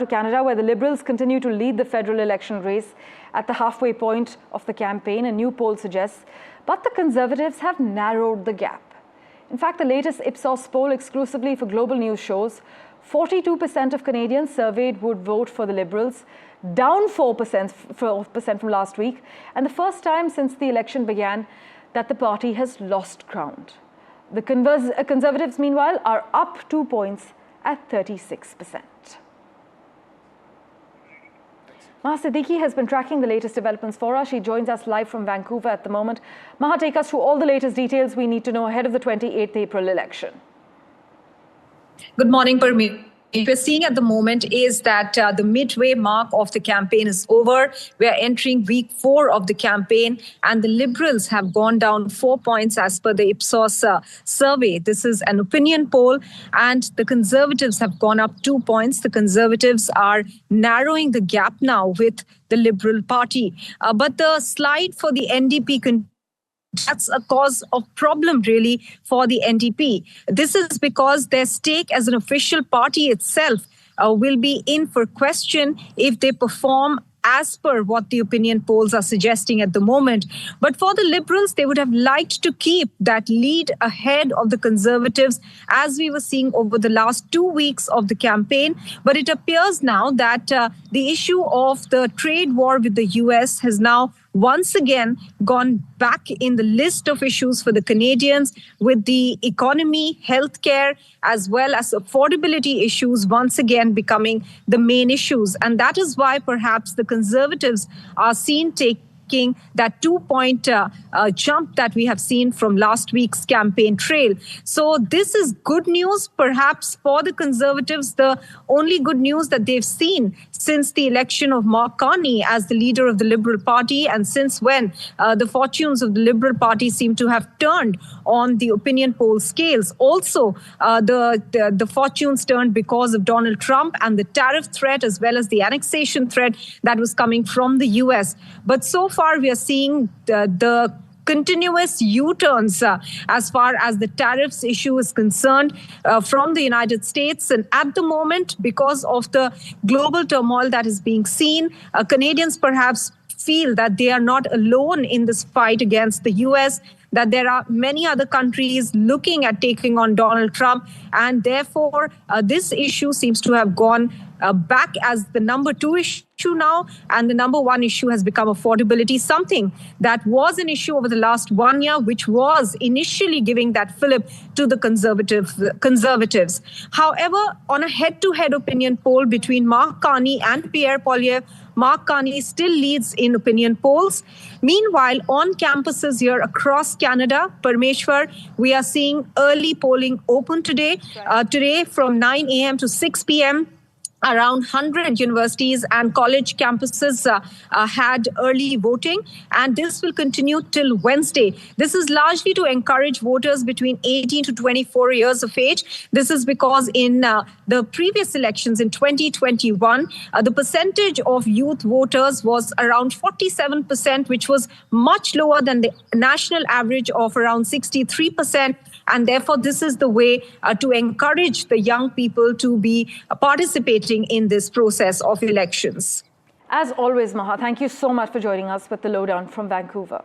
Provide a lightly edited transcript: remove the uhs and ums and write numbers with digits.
To Canada, where the Liberals continue to lead the federal election race at the halfway point of the campaign, a new poll suggests, but the Conservatives have narrowed the gap. In fact, the latest Ipsos poll exclusively for Global News shows 42% of Canadians surveyed would vote for the Liberals, down 4% from last week, and the first time since the election began that the party has lost ground. The Conservatives, meanwhile, are up 2 points at 36%. Maha Siddiqui has been tracking the latest developments for us. She joins us live from Vancouver at the moment. Maha, take us through all the latest details we need to know ahead of the 28th April election. Good morning, Parmeet. What we're seeing at the moment is that the midway mark of the campaign is over. We are entering week 4 of the campaign, and the Liberals have gone down 4 points as per the Ipsos survey. This is an opinion poll, and the Conservatives have gone up 2 points. The Conservatives are narrowing the gap now with the Liberal Party. But the slide for the NDP that's a cause of problem, really, for the NDP. This is because their stake as an official party itself will be in for question if they perform as per what the opinion polls are suggesting at the moment. But for the Liberals, they would have liked to keep that lead ahead of the Conservatives, as we were seeing over the last 2 weeks of the campaign. But it appears now that the issue of the trade war with the US has now once again gone back in the list of issues for the Canadians, with the economy, healthcare, as well as affordability issues once again becoming the main issues. And that is why perhaps the Conservatives are seen taking that 2-point jump that we have seen from last week's campaign trail. So this is good news, perhaps, for the Conservatives, the only good news that they've seen since the election of Mark Carney as the leader of the Liberal Party, and since when the fortunes of the Liberal Party seem to have turned on the opinion poll scales. Also, the fortunes turned because of Donald Trump and the tariff threat, as well as the annexation threat that was coming from the US. But so far, we are seeing the continuous U-turns as far as the tariffs issue is concerned from the United States. And at the moment, because of the global turmoil that is being seen, Canadians perhaps feel that they are not alone in this fight against the US, that there are many other countries looking at taking on Donald Trump. And therefore, this issue seems to have gone back as the number 2 issue now, and the number 1 issue has become affordability, something that was an issue over the last 1 year, which was initially giving that fillip to the Conservatives. However, on a head-to-head opinion poll between Mark Carney and Pierre Poilievre, Mark Carney still leads in opinion polls. Meanwhile, on campuses here across Canada, Parmeshwar, we are seeing early polling open today. Today from 9 a.m. to 6 p.m., around 100 universities and college campuses had early voting, and this will continue till Wednesday. This is largely to encourage voters between 18 to 24 years of age. This is because in the previous elections in 2021, the percentage of youth voters was around 47%, which was much lower than the national average of around 63%. And therefore, this is the way to encourage the young people to be participating in this process of elections. As always, Maha, thank you so much for joining us with the lowdown from Vancouver.